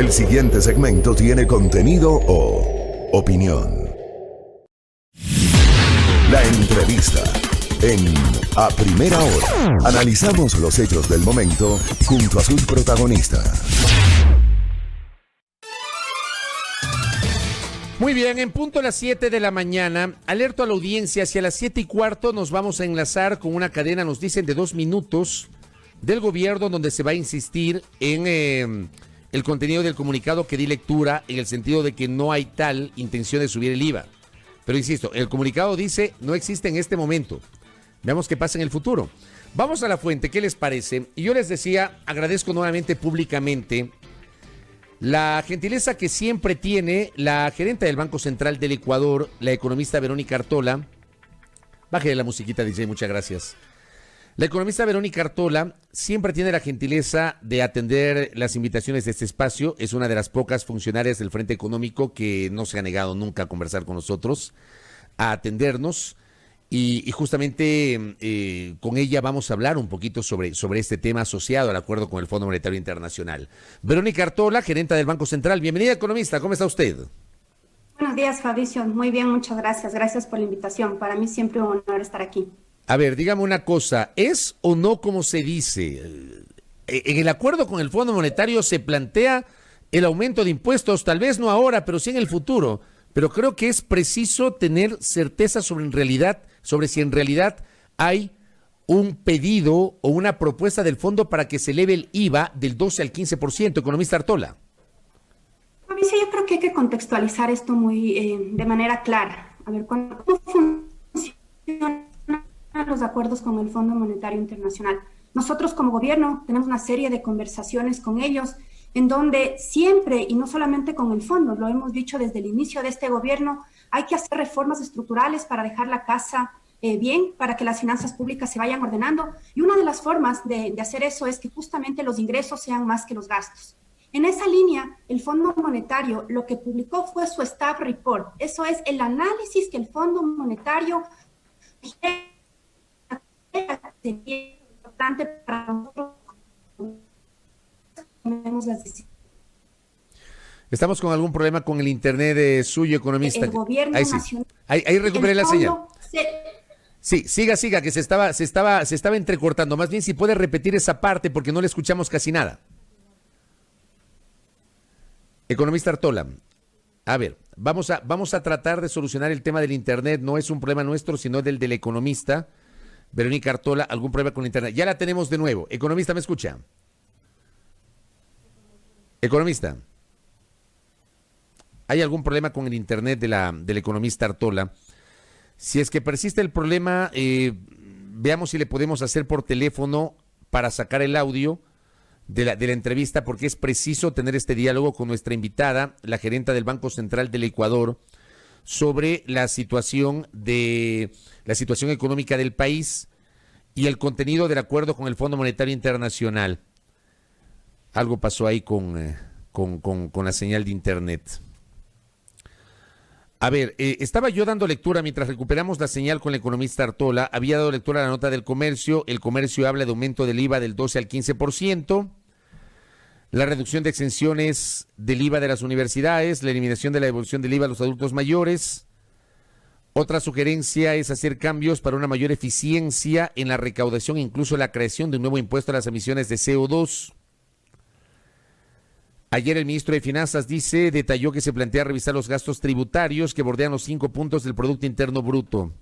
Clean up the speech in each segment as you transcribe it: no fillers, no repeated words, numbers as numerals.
El siguiente segmento tiene contenido o opinión. La entrevista en A Primera Hora. Analizamos los hechos del momento junto a sus protagonistas. Muy bien, en punto a las 7 de la mañana, alerto a la audiencia, hacia las 7:15 nos vamos a enlazar con una cadena, nos dicen, de 2 minutos del gobierno, donde se va a insistir en el contenido del comunicado que di lectura, en el sentido de que no hay tal intención de subir el IVA. Pero insisto, el comunicado dice no existe en este momento. Veamos qué pasa en el futuro. Vamos a la fuente, ¿qué les parece? Y yo les decía, agradezco nuevamente públicamente la gentileza que siempre tiene la gerente del Banco Central del Ecuador, la economista Verónica Artola. Bájale la musiquita, DJ, muchas gracias. La economista Verónica Artola siempre tiene la gentileza de atender las invitaciones de este espacio. Es una de las pocas funcionarias del Frente Económico que no se ha negado nunca a conversar con nosotros, a atendernos. Y justamente con ella vamos a hablar un poquito sobre este tema asociado al acuerdo con el Fondo Monetario Internacional. Verónica Artola, gerenta del Banco Central. Bienvenida, economista. ¿Cómo está usted? Buenos días, Fabricio. Muy bien, muchas gracias. Gracias por la invitación. Para mí siempre un honor estar aquí. A ver, dígame una cosa. ¿Es o no como se dice? En el acuerdo con el Fondo Monetario se plantea el aumento de impuestos, tal vez no ahora, pero sí en el futuro. Pero creo que es preciso tener certeza sobre si en realidad hay un pedido o una propuesta del fondo para que se eleve el IVA del 12 al 15%, economista Artola. Fabricio, yo creo que hay que contextualizar esto muy de manera clara. A ver, ¿cómo funcionan los acuerdos con el Fondo Monetario Internacional? Nosotros como gobierno tenemos una serie de conversaciones con ellos en donde siempre, y no solamente con el fondo, lo hemos dicho desde el inicio de este gobierno, hay que hacer reformas estructurales para dejar la casa bien, para que las finanzas públicas se vayan ordenando. Y una de las formas de hacer eso es que justamente los ingresos sean más que los gastos. En esa línea, el Fondo Monetario lo que publicó fue su Staff Report. Eso es el análisis que el Fondo Monetario sería importante para nosotros. Estamos con algún problema con el internet suyo, economista. El gobierno ahí sí. nacional. Ahí recuperé la señal. Sí, siga, que se estaba entrecortando. Más bien, si puede repetir esa parte porque no le escuchamos casi nada. Economista Artola, a ver, vamos a tratar de solucionar el tema del internet. No es un problema nuestro, sino del economista. Verónica Artola, algún problema con el internet. Ya la tenemos de nuevo. Economista, ¿me escucha? Economista, ¿hay algún problema con el internet del economista Artola? Si es que persiste el problema, veamos si le podemos hacer por teléfono para sacar el audio de la entrevista, porque es preciso tener este diálogo con nuestra invitada, la gerenta del Banco Central del Ecuador, sobre la situación económica del país y el contenido del acuerdo con el Fondo Monetario Internacional. Algo pasó ahí con la señal de internet. A ver, estaba yo dando lectura mientras recuperamos la señal con la economista Artola. Había dado lectura a la nota del comercio. El comercio habla de aumento del IVA del 12 al 15%, la reducción de exenciones del IVA de las universidades, la eliminación de la devolución del IVA a los adultos mayores. Otra sugerencia es hacer cambios para una mayor eficiencia en la recaudación, incluso la creación de un nuevo impuesto a las emisiones de CO2. Ayer el ministro de Finanzas detalló que se plantea revisar los gastos tributarios que bordean los 5 puntos del Producto Interno Bruto.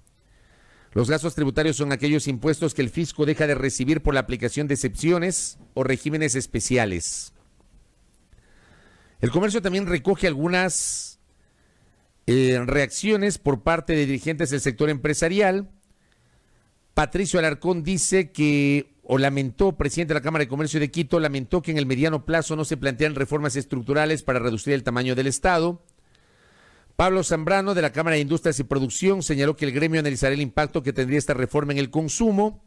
Los gastos tributarios son aquellos impuestos que el fisco deja de recibir por la aplicación de excepciones o regímenes especiales. El comercio también recoge algunas reacciones por parte de dirigentes del sector empresarial. Patricio Alarcón presidente de la Cámara de Comercio de Quito, lamentó que en el mediano plazo no se plantean reformas estructurales para reducir el tamaño del Estado. Pablo Zambrano, de la Cámara de Industrias y Producción, señaló que el gremio analizará el impacto que tendría esta reforma en el consumo,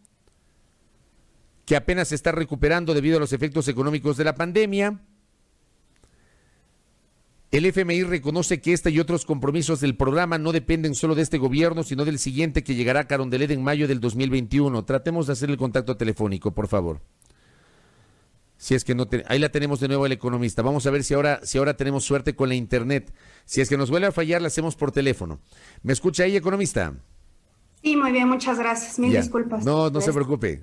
que apenas se está recuperando debido a los efectos económicos de la pandemia. El FMI reconoce que este y otros compromisos del programa no dependen solo de este gobierno, sino del siguiente que llegará a Carondelet en mayo del 2021. Tratemos de hacer el contacto telefónico, por favor. Si es que no ahí la tenemos de nuevo el economista. Vamos a ver si ahora tenemos suerte con la internet. Si es que nos vuelve a fallar, la hacemos por teléfono. ¿Me escucha ahí, economista? Sí, muy bien, muchas gracias. Mil disculpas. No se preocupe.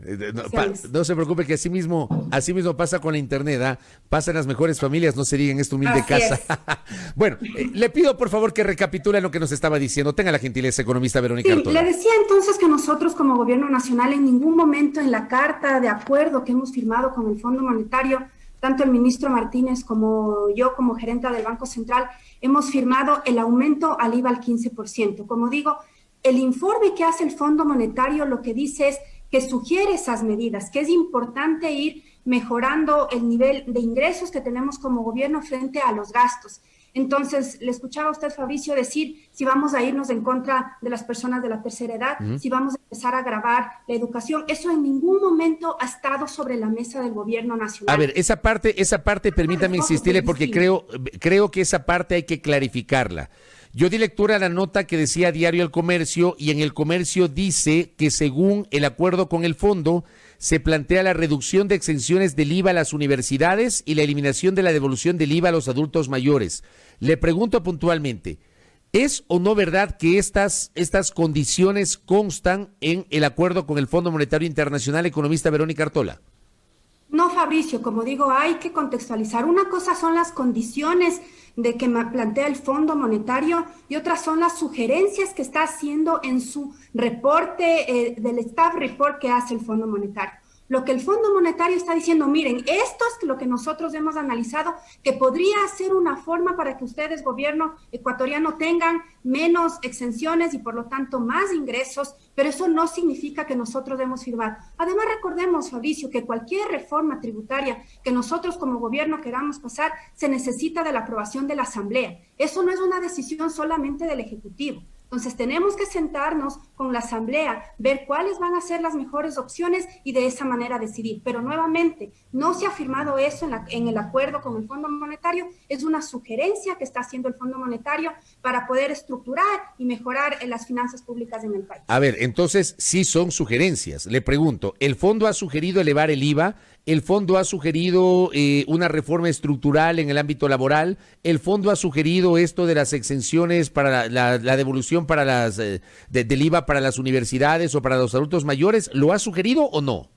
No se preocupe que así mismo pasa con la internet, ¿ah? Pasa en las mejores familias, no se diga en esta humilde casa. Bueno, le pido por favor que recapitule lo que nos estaba diciendo. Tenga la gentileza, economista Verónica Artola. Le decía entonces que nosotros como Gobierno Nacional en ningún momento en la carta de acuerdo que hemos firmado con el Fondo Monetario, tanto el ministro Martínez como yo como gerenta del Banco Central, hemos firmado el aumento al IVA al 15%. Como digo, el informe que hace el Fondo Monetario lo que dice es que sugiere esas medidas, que es importante ir mejorando el nivel de ingresos que tenemos como gobierno frente a los gastos. Entonces, le escuchaba a usted, Fabricio, decir si vamos a irnos en contra de las personas de la tercera edad, si vamos a empezar a agravar la educación. Eso en ningún momento ha estado sobre la mesa del gobierno nacional. A ver, esa parte, permítame insistirle, porque creo que esa parte hay que clarificarla. Yo di lectura a la nota que decía Diario El Comercio, y en El Comercio dice que según el acuerdo con el fondo, se plantea la reducción de exenciones del IVA a las universidades y la eliminación de la devolución del IVA a los adultos mayores. Le pregunto puntualmente, ¿es o no verdad que estas condiciones constan en el acuerdo con el Fondo Monetario Internacional, economista Verónica Artola? No, Fabricio, como digo, hay que contextualizar. Una cosa son las condiciones de que plantea el Fondo Monetario y otras son las sugerencias que está haciendo en su reporte del staff report que hace el Fondo Monetario. Lo que el Fondo Monetario está diciendo, miren, esto es lo que nosotros hemos analizado, que podría ser una forma para que ustedes, gobierno ecuatoriano, tengan menos exenciones y por lo tanto más ingresos, pero eso no significa que nosotros debemos firmar. Además, recordemos, Fabricio, que cualquier reforma tributaria que nosotros como gobierno queramos pasar, se necesita de la aprobación de la Asamblea. Eso no es una decisión solamente del Ejecutivo. Entonces tenemos que sentarnos con la Asamblea, ver cuáles van a ser las mejores opciones y de esa manera decidir. Pero nuevamente, no se ha firmado eso en el acuerdo con el Fondo Monetario, es una sugerencia que está haciendo el Fondo Monetario para poder estructurar y mejorar las finanzas públicas en el país. A ver, entonces sí son sugerencias. Le pregunto, ¿el Fondo ha sugerido elevar el IVA? ¿El Fondo ha sugerido una reforma estructural en el ámbito laboral? ¿El Fondo ha sugerido esto de las exenciones para la devolución para del IVA para las universidades o para los adultos mayores? ¿Lo ha sugerido o no?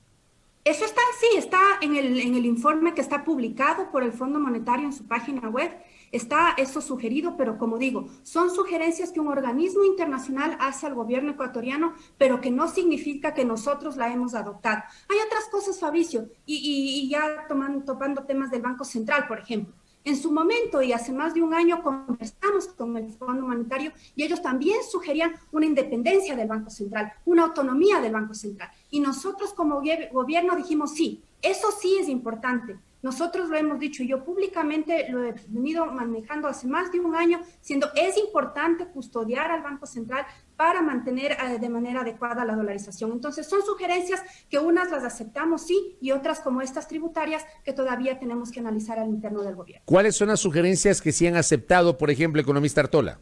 Eso está en el informe que está publicado por el Fondo Monetario en su página web. Está eso sugerido, pero como digo, son sugerencias que un organismo internacional hace al gobierno ecuatoriano, pero que no significa que nosotros la hemos adoptado. Hay otras cosas, Fabricio, y ya topando temas del Banco Central, por ejemplo. En su momento y hace más de un año conversamos con el Fondo Monetario y ellos también sugerían una independencia del Banco Central, una autonomía del Banco Central. Y nosotros como gobierno dijimos sí, eso sí es importante. Nosotros lo hemos dicho y yo públicamente lo he venido manejando hace más de un año, siendo es importante custodiar al Banco Central para mantener de manera adecuada la dolarización. Entonces son sugerencias que unas las aceptamos sí y otras como estas tributarias que todavía tenemos que analizar al interno del gobierno. ¿Cuáles son las sugerencias que sí han aceptado, por ejemplo, economista Artola?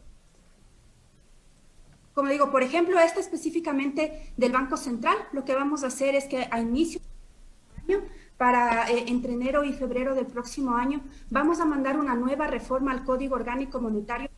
Como digo, por ejemplo, esta específicamente del Banco Central, lo que vamos a hacer es que a inicio del año, para entre enero y febrero del próximo año, vamos a mandar una nueva reforma al Código Orgánico Monetario,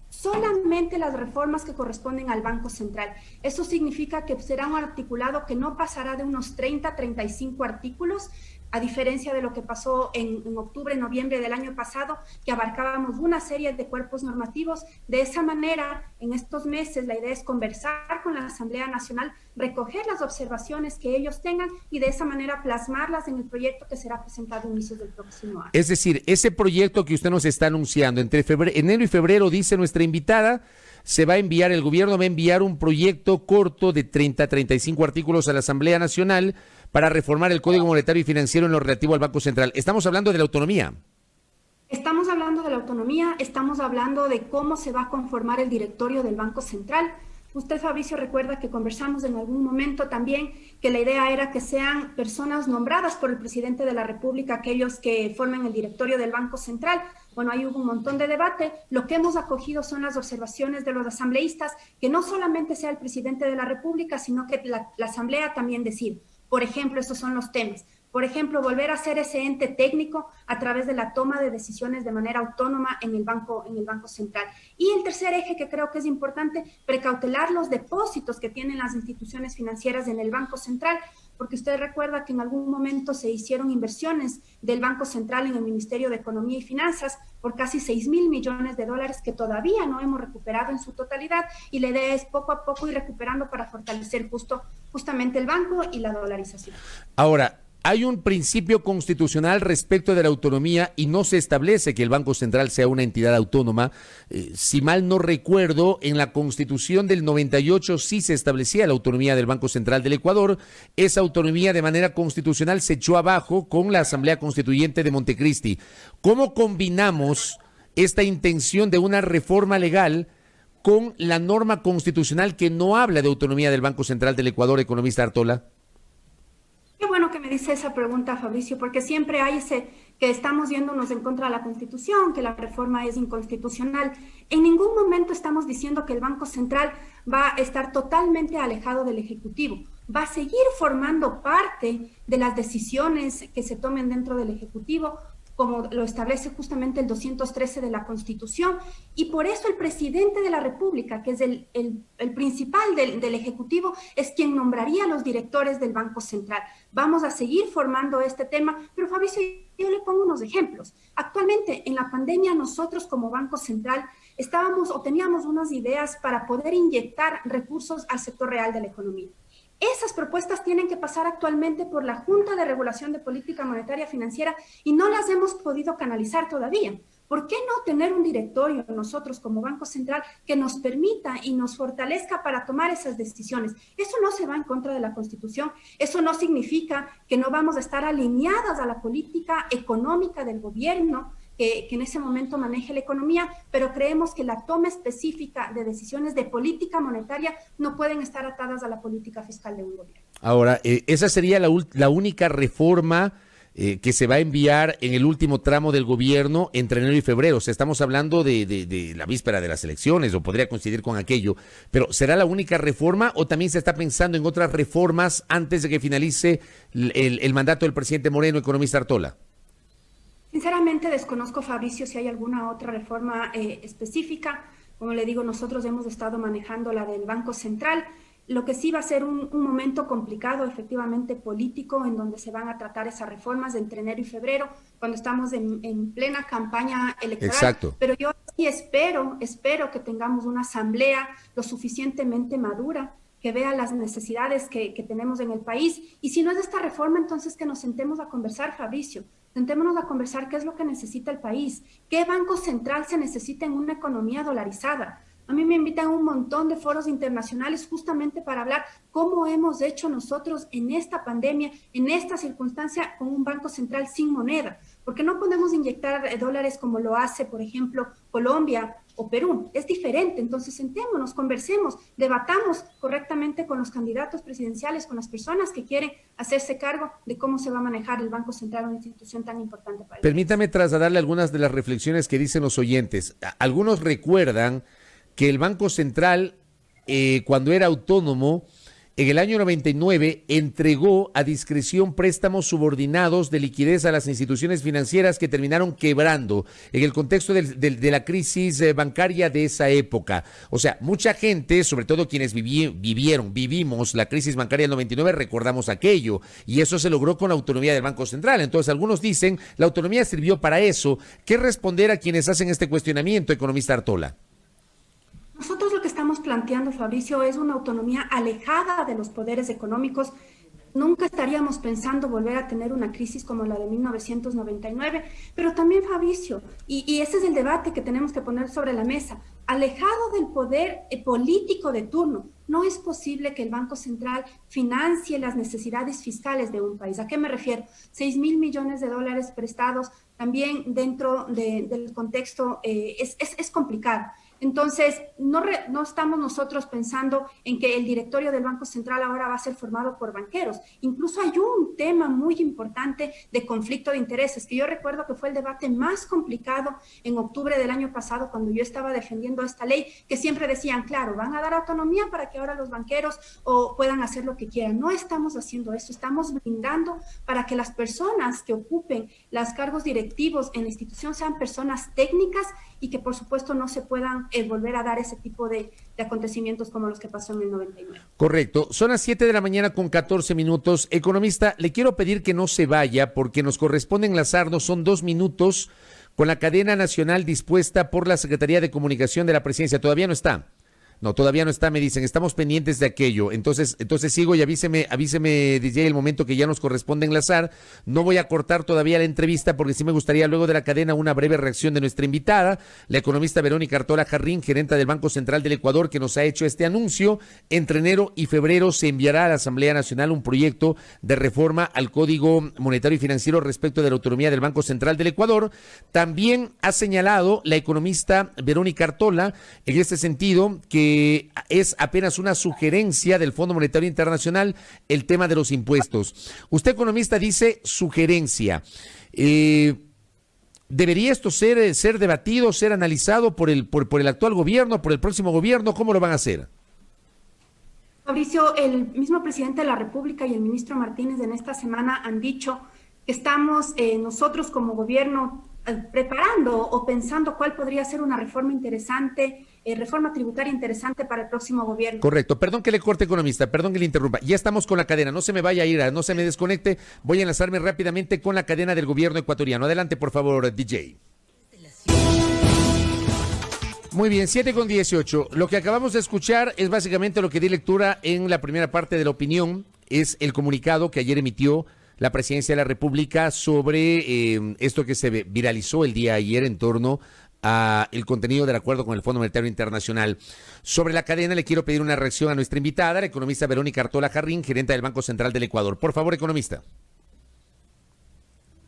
solamente las reformas que corresponden al Banco Central. Eso significa que será un articulado que no pasará de unos 30, 35 artículos, a diferencia de lo que pasó en octubre, noviembre del año pasado, que abarcábamos una serie de cuerpos normativos. De esa manera, en estos meses, la idea es conversar con la Asamblea Nacional, recoger las observaciones que ellos tengan y de esa manera plasmarlas en el proyecto que será presentado a inicios del próximo año. Es decir, ese proyecto que usted nos está anunciando entre enero y febrero, dice nuestra invitada, el gobierno va a enviar un proyecto corto de 30, 35 artículos a la Asamblea Nacional para reformar el Código Monetario y Financiero en lo relativo al Banco Central. Estamos hablando de la autonomía. Estamos hablando de la autonomía, estamos hablando de cómo se va a conformar el directorio del Banco Central. Usted, Fabricio, recuerda que conversamos en algún momento también que la idea era que sean personas nombradas por el presidente de la República, aquellos que formen el directorio del Banco Central. Bueno, ahí hubo un montón de debate. Lo que hemos acogido son las observaciones de los asambleístas, que no solamente sea el presidente de la República, sino que la Asamblea también decida. Por ejemplo, estos son los temas. Por ejemplo, volver a ser ese ente técnico a través de la toma de decisiones de manera autónoma en el Banco Central. Y el tercer eje que creo que es importante, precautelar los depósitos que tienen las instituciones financieras en el Banco Central, porque usted recuerda que en algún momento se hicieron inversiones del Banco Central en el Ministerio de Economía y Finanzas por casi 6.000 millones de dólares que todavía no hemos recuperado en su totalidad, y la idea es poco a poco ir recuperando para fortalecer justamente el banco y la dolarización. Ahora, hay un principio constitucional respecto de la autonomía y no se establece que el Banco Central sea una entidad autónoma. Si mal no recuerdo, en la Constitución del 98 sí se establecía la autonomía del Banco Central del Ecuador. Esa autonomía de manera constitucional se echó abajo con la Asamblea Constituyente de Montecristi. ¿Cómo combinamos esta intención de una reforma legal con la norma constitucional que no habla de autonomía del Banco Central del Ecuador, economista Artola? Qué bueno que me dice esa pregunta, Fabricio, porque siempre hay que estamos yéndonos en contra de la Constitución, que la reforma es inconstitucional. En ningún momento estamos diciendo que el Banco Central va a estar totalmente alejado del Ejecutivo. Va a seguir formando parte de las decisiones que se tomen dentro del Ejecutivo, como lo establece justamente el 213 de la Constitución, y por eso el presidente de la República, que es el principal del Ejecutivo, es quien nombraría a los directores del Banco Central. Vamos a seguir formando este tema, pero Fabricio, yo le pongo unos ejemplos. Actualmente, en la pandemia, nosotros como Banco Central teníamos unas ideas para poder inyectar recursos al sector real de la economía. Esas propuestas tienen que pasar actualmente por la Junta de Regulación de Política Monetaria Financiera y no las hemos podido canalizar todavía. ¿Por qué no tener un directorio nosotros como Banco Central que nos permita y nos fortalezca para tomar esas decisiones? Eso no se va en contra de la Constitución, eso no significa que no vamos a estar alineadas a la política económica del gobierno, que en ese momento maneje la economía, pero creemos que la toma específica de decisiones de política monetaria no pueden estar atadas a la política fiscal de un gobierno. Ahora, esa sería la única reforma que se va a enviar en el último tramo del gobierno entre enero y febrero. O sea, estamos hablando de la víspera de las elecciones, o podría coincidir con aquello, pero ¿será la única reforma o también se está pensando en otras reformas antes de que finalice el mandato del presidente Moreno, economista Artola? Sinceramente desconozco, Fabricio, si hay alguna otra reforma específica. Como le digo, nosotros hemos estado manejando la del Banco Central. Lo que sí va a ser un momento complicado, efectivamente político, en donde se van a tratar esas reformas entre enero y febrero, cuando estamos en plena campaña electoral. Exacto. Pero yo sí espero que tengamos una asamblea lo suficientemente madura, que vea las necesidades que tenemos en el país. Y si no es esta reforma, entonces que nos sentemos a conversar, Fabricio. Sentémonos a conversar qué es lo que necesita el país, qué banco central se necesita en una economía dolarizada. A mí me invitan a un montón de foros internacionales justamente para hablar cómo hemos hecho nosotros en esta pandemia, en esta circunstancia, con un banco central sin moneda. Porque no podemos inyectar dólares como lo hace, por ejemplo, Colombia o Perú. Es diferente. Entonces, sentémonos, conversemos, debatamos correctamente con los candidatos presidenciales, con las personas que quieren hacerse cargo de cómo se va a manejar el Banco Central, una institución tan importante para el país. Permítame trasladarle algunas de las reflexiones que dicen los oyentes. Algunos recuerdan que el Banco Central, cuando era autónomo, en el año 99 entregó a discreción préstamos subordinados de liquidez a las instituciones financieras que terminaron quebrando en el contexto de la crisis bancaria de esa época. O sea, mucha gente, sobre todo quienes vivimos la crisis bancaria del 99, recordamos aquello, y eso se logró con la autonomía del Banco Central. Entonces, algunos dicen, la autonomía sirvió para eso. ¿Qué responder a quienes hacen este cuestionamiento, economista Artola? Nosotros lo que estamos planteando, Fabricio, es una autonomía alejada de los poderes económicos. Nunca estaríamos pensando volver a tener una crisis como la de 1999, pero también, Fabricio, y ese es el debate que tenemos que poner sobre la mesa, alejado del poder político de turno. No es posible que el Banco Central financie las necesidades fiscales de un país. ¿A qué me refiero? 6.000 millones de dólares prestados también dentro del contexto es complicado. Entonces, no estamos nosotros pensando en que el directorio del Banco Central ahora va a ser formado por banqueros. Incluso hay un tema muy importante de conflicto de intereses, que yo recuerdo que fue el debate más complicado en octubre del año pasado, cuando yo estaba defendiendo esta ley, que siempre decían, claro, van a dar autonomía para que ahora los banqueros puedan hacer lo que quieran. No estamos haciendo eso, estamos brindando para que las personas que ocupen los cargos directivos en la institución sean personas técnicas y que por supuesto no se puedan volver a dar ese tipo de acontecimientos como los que pasó en el 99. Correcto, son las 7 de la mañana con 14 minutos. Economista, le quiero pedir que no se vaya porque nos corresponde enlazarnos, son 2 minutos con la cadena nacional dispuesta por la Secretaría de Comunicación de la Presidencia. ¿Todavía no está? No, todavía no está, me dicen, estamos pendientes de aquello. Entonces sigo y avíseme, DJ, el momento que ya nos corresponde enlazar. No voy a cortar todavía la entrevista porque sí me gustaría luego de la cadena una breve reacción de nuestra invitada, la economista Verónica Artola Jarrín, gerenta del Banco Central del Ecuador, que nos ha hecho este anuncio. Entre enero y febrero se enviará a la Asamblea Nacional un proyecto de reforma al Código Monetario y Financiero respecto de la autonomía del Banco Central del Ecuador. También ha señalado la economista Verónica Artola, en este sentido, que es apenas una sugerencia del Fondo Monetario Internacional el tema de los impuestos. Usted, economista, dice sugerencia. ¿Debería esto ser debatido, ser analizado por el actual gobierno, por el próximo gobierno? ¿Cómo lo van a hacer? Fabricio, el mismo presidente de la República y el ministro Martínez en esta semana han dicho que estamos nosotros como gobierno preparando o pensando cuál podría ser una reforma interesante, reforma tributaria interesante para el próximo gobierno. Correcto. Perdón que le corte, economista, perdón que le interrumpa. Ya estamos con la cadena, no se me vaya a ir, no se me desconecte. Voy a enlazarme rápidamente con la cadena del gobierno ecuatoriano. Adelante, por favor, DJ. Muy bien, 7:18. Lo que acabamos de escuchar es básicamente lo que di lectura en la primera parte de la opinión, es el comunicado que ayer emitió la Presidencia de la República sobre esto que se viralizó el día de ayer en torno a el contenido del acuerdo con el Fondo Monetario Internacional. Sobre la cadena le quiero pedir una reacción a nuestra invitada, la economista Verónica Artola Jarrín, gerente del Banco Central del Ecuador. Por favor, economista.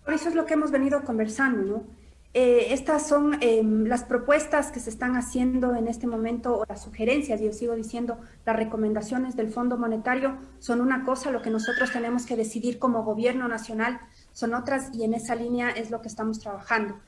Por eso es lo que hemos venido conversando, ¿no? Estas son las propuestas que se están haciendo en este momento, o las sugerencias, yo sigo diciendo, las recomendaciones del Fondo Monetario son una cosa, lo que nosotros tenemos que decidir como gobierno nacional son otras, y en esa línea es lo que estamos trabajando.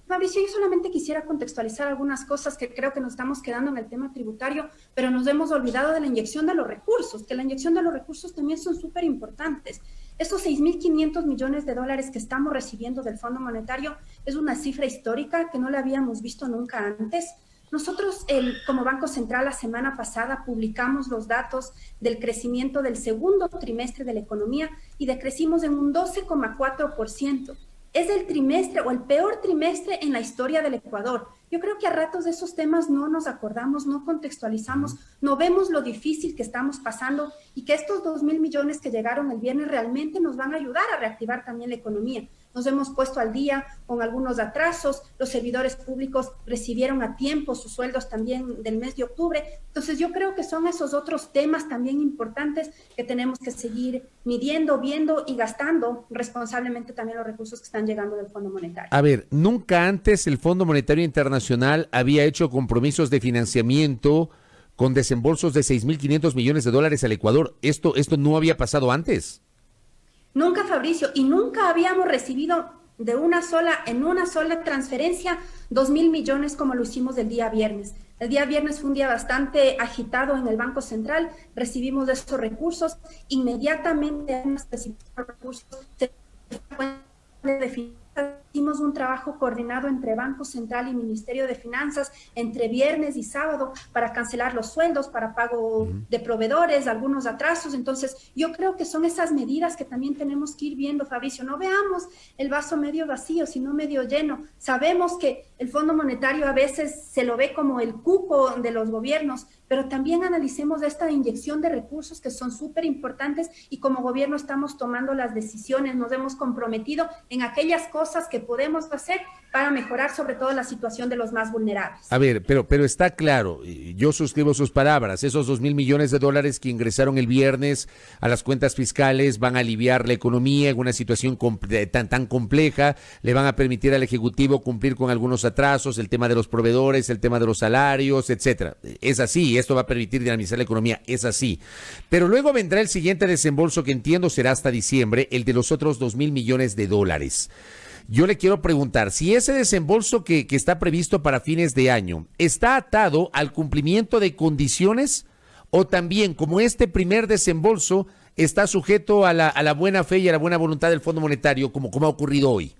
Fabricio, yo solamente quisiera contextualizar algunas cosas que creo que nos estamos quedando en el tema tributario, pero nos hemos olvidado de la inyección de los recursos, que la inyección de los recursos también son súper importantes. Esos 6.500 millones de dólares que estamos recibiendo del Fondo Monetario es una cifra histórica que no la habíamos visto nunca antes. Nosotros, como Banco Central, la semana pasada publicamos los datos del crecimiento del segundo trimestre de la economía y decrecimos en un 12,4%. Es el trimestre o el peor trimestre en la historia del Ecuador. Yo creo que a ratos de esos temas no nos acordamos, no contextualizamos, no vemos lo difícil que estamos pasando y que estos 2.000 millones que llegaron el viernes realmente nos van a ayudar a reactivar también la economía. Nos hemos puesto al día con algunos atrasos, los servidores públicos recibieron a tiempo sus sueldos también del mes de octubre. Entonces yo creo que son esos otros temas también importantes que tenemos que seguir midiendo, viendo y gastando responsablemente también los recursos que están llegando del Fondo Monetario. A ver, nunca antes el Fondo Monetario Internacional había hecho compromisos de financiamiento con desembolsos de 6.500 millones de dólares al Ecuador. ¿Esto no había pasado antes? Nunca, Fabricio, y nunca habíamos recibido en una sola transferencia 2.000 millones como lo hicimos el día viernes. El día viernes fue un día bastante agitado en el Banco Central, recibimos estos recursos, inmediatamente recibimos recursos, hicimos un trabajo coordinado entre Banco Central y Ministerio de Finanzas entre viernes y sábado para cancelar los sueldos, para pago de proveedores, algunos atrasos. Entonces, yo creo que son esas medidas que también tenemos que ir viendo, Fabricio. No veamos el vaso medio vacío, sino medio lleno. Sabemos que el Fondo Monetario a veces se lo ve como el cupo de los gobiernos, pero también analicemos esta inyección de recursos que son súper importantes y como gobierno estamos tomando las decisiones, nos hemos comprometido en aquellas cosas que podemos hacer para mejorar sobre todo la situación de los más vulnerables. A ver, pero está claro, yo suscribo sus palabras, esos 2.000 millones de dólares que ingresaron el viernes a las cuentas fiscales van a aliviar la economía en una situación tan compleja, le van a permitir al Ejecutivo cumplir con algunos atrasos, el tema de los proveedores, el tema de los salarios, etcétera. Es así, esto va a permitir dinamizar la economía, es así. Pero luego vendrá el siguiente desembolso que entiendo será hasta diciembre, el de los otros 2.000 millones de dólares. Yo le quiero preguntar, si ese desembolso que está previsto para fines de año está atado al cumplimiento de condiciones o también, como este primer desembolso, está sujeto a la buena fe y a la buena voluntad del Fondo Monetario, como ha ocurrido hoy.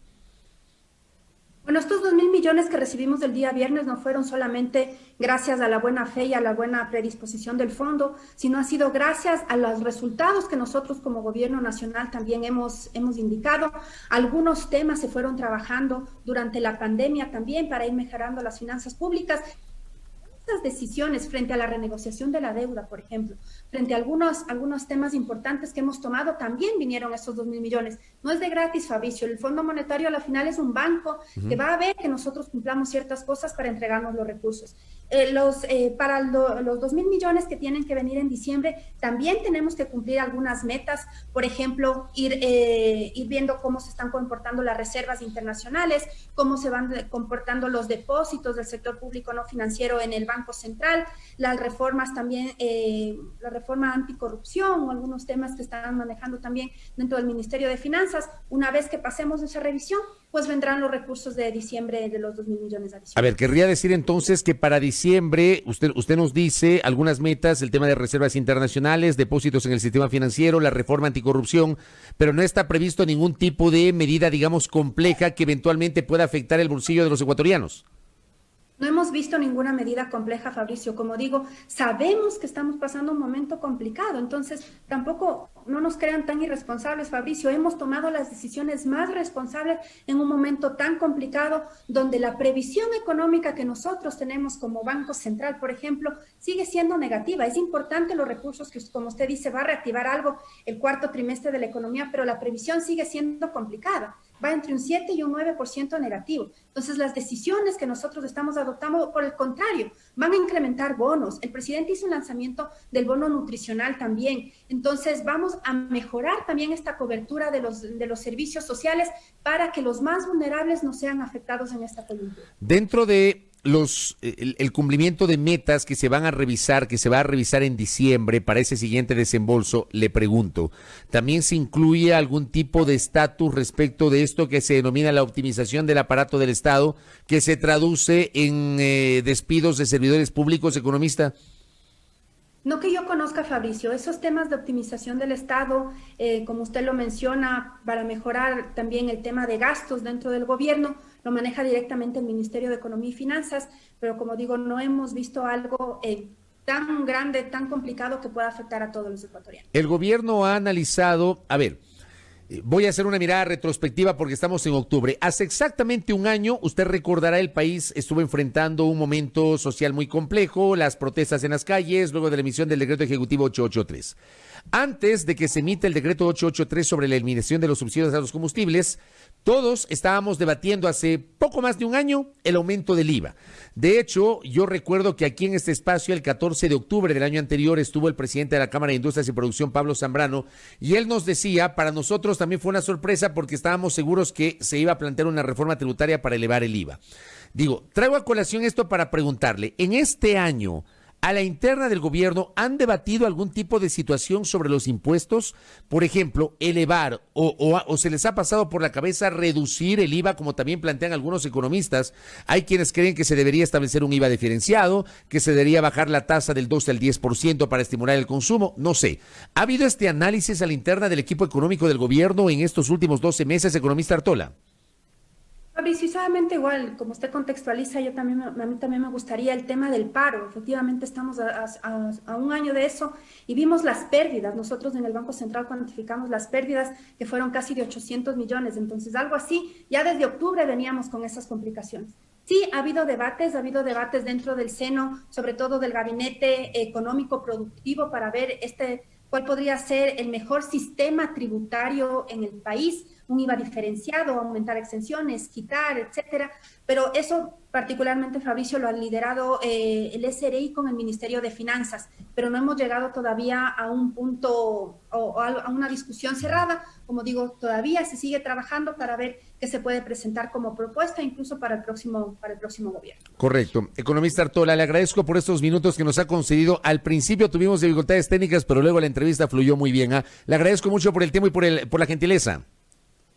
Bueno, estos 2.000 millones que recibimos el día viernes no fueron solamente gracias a la buena fe y a la buena predisposición del fondo, sino ha sido gracias a los resultados que nosotros como gobierno nacional también hemos indicado. Algunos temas se fueron trabajando durante la pandemia también para ir mejorando las finanzas públicas. Estas decisiones frente a la renegociación de la deuda, por ejemplo, frente a algunos temas importantes que hemos tomado, también vinieron estos 2.000 millones. No es de gratis, Fabricio. El Fondo Monetario a la final es un banco que va a ver que nosotros cumplamos ciertas cosas para entregarnos los recursos. Para los 2.000 millones que tienen que venir en diciembre, también tenemos que cumplir algunas metas. Por ejemplo, ir viendo cómo se están comportando las reservas internacionales, cómo se van comportando los depósitos del sector público no financiero en el Banco Central, las reformas también, la reforma anticorrupción o algunos temas que están manejando también dentro del Ministerio de Finanzas. Una vez que pasemos esa revisión, pues vendrán los recursos de diciembre de los 2.000 millones adicionales. A ver, querría decir entonces que para diciembre, usted nos dice algunas metas, el tema de reservas internacionales, depósitos en el sistema financiero, la reforma anticorrupción, pero no está previsto ningún tipo de medida, digamos, compleja que eventualmente pueda afectar el bolsillo de los ecuatorianos. No hemos visto ninguna medida compleja, Fabricio. Como digo, sabemos que estamos pasando un momento complicado, entonces tampoco no nos crean tan irresponsables, Fabricio. Hemos tomado las decisiones más responsables en un momento tan complicado, donde la previsión económica que nosotros tenemos como Banco Central, por ejemplo, sigue siendo negativa. Es importante los recursos que, como usted dice, va a reactivar algo el cuarto trimestre de la economía, pero la previsión sigue siendo complicada. Va entre un 7 y un 9% negativo. Entonces, las decisiones que nosotros estamos adoptando, por el contrario, van a incrementar bonos. El presidente hizo un lanzamiento del bono nutricional también. Entonces, vamos a mejorar también esta cobertura de los servicios sociales para que los más vulnerables no sean afectados en esta coyuntura. Dentro de el cumplimiento de metas que se van a revisar, que se va a revisar en diciembre para ese siguiente desembolso, le pregunto, ¿también se incluye algún tipo de estatus respecto de esto que se denomina la optimización del aparato del Estado, que se traduce en despidos de servidores públicos, economista? No que yo conozca, Fabricio, esos temas de optimización del Estado, como usted lo menciona, para mejorar también el tema de gastos dentro del gobierno, lo maneja directamente el Ministerio de Economía y Finanzas, pero como digo, no hemos visto algo tan grande, tan complicado que pueda afectar a todos los ecuatorianos. El gobierno ha analizado, a ver, voy a hacer una mirada retrospectiva porque estamos en octubre. Hace exactamente un año, usted recordará, el país estuvo enfrentando un momento social muy complejo, las protestas en las calles, luego de la emisión del decreto ejecutivo 883. Antes de que se emita el decreto 883 sobre la eliminación de los subsidios a los combustibles, todos estábamos debatiendo hace poco más de un año el aumento del IVA. De hecho, yo recuerdo que aquí en este espacio, el 14 de octubre del año anterior, estuvo el presidente de la Cámara de Industrias y Producción, Pablo Zambrano, y él nos decía, para nosotros también fue una sorpresa porque estábamos seguros que se iba a plantear una reforma tributaria para elevar el IVA. Digo, traigo a colación esto para preguntarle, en este año, a la interna del gobierno, ¿han debatido algún tipo de situación sobre los impuestos? Por ejemplo, elevar o se les ha pasado por la cabeza reducir el IVA, como también plantean algunos economistas. Hay quienes creen que se debería establecer un IVA diferenciado, que se debería bajar la tasa del 12 al 10% para estimular el consumo. No sé. ¿Ha habido este análisis a la interna del equipo económico del gobierno en estos últimos 12 meses, economista Artola? Precisamente igual, como usted contextualiza, a mí también me gustaría el tema del paro. Efectivamente, estamos a un año de eso y vimos las pérdidas. Nosotros en el Banco Central cuantificamos las pérdidas que fueron casi de 800 millones. Entonces, algo así, ya desde octubre veníamos con esas complicaciones. Sí, ha habido debates dentro del seno, sobre todo del gabinete económico productivo, para ver cuál podría ser el mejor sistema tributario en el país, un IVA diferenciado, aumentar exenciones, quitar, etcétera. Pero eso particularmente, Fabricio, lo ha liderado el SRI con el Ministerio de Finanzas, pero no hemos llegado todavía a un punto o a una discusión cerrada. Como digo, todavía se sigue trabajando para ver qué se puede presentar como propuesta, incluso para el próximo gobierno. Correcto. Economista Artola, le agradezco por estos minutos que nos ha concedido. Al principio tuvimos dificultades técnicas, pero luego la entrevista fluyó muy bien. Le agradezco mucho por el tiempo y por la gentileza.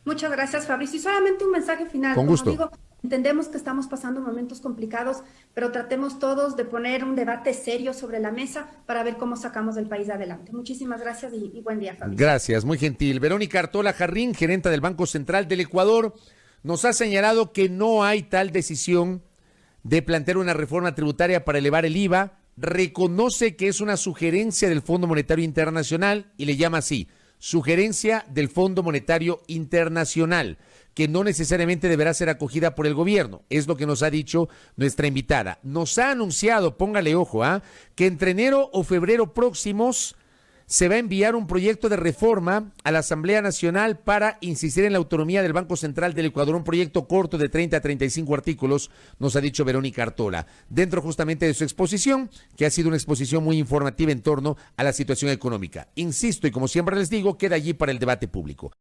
Muchas gracias, Fabricio. Y solamente un mensaje final. Con gusto. Como digo, entendemos que estamos pasando momentos complicados, pero tratemos todos de poner un debate serio sobre la mesa para ver cómo sacamos el país adelante. Muchísimas gracias y buen día, Fabricio. Gracias, muy gentil. Verónica Artola Jarrín, gerenta del Banco Central del Ecuador, nos ha señalado que no hay tal decisión de plantear una reforma tributaria para elevar el IVA. Reconoce que es una sugerencia del Fondo Monetario Internacional y le llama así: sugerencia del Fondo Monetario Internacional, que no necesariamente deberá ser acogida por el gobierno. Es lo que nos ha dicho nuestra invitada. Nos ha anunciado, póngale ojo, que entre enero o febrero próximos se va a enviar un proyecto de reforma a la Asamblea Nacional para insistir en la autonomía del Banco Central del Ecuador, un proyecto corto de 30 a 35 artículos, nos ha dicho Verónica Artola, dentro justamente de su exposición, que ha sido una exposición muy informativa en torno a la situación económica. Insisto, y como siempre les digo, queda allí para el debate público.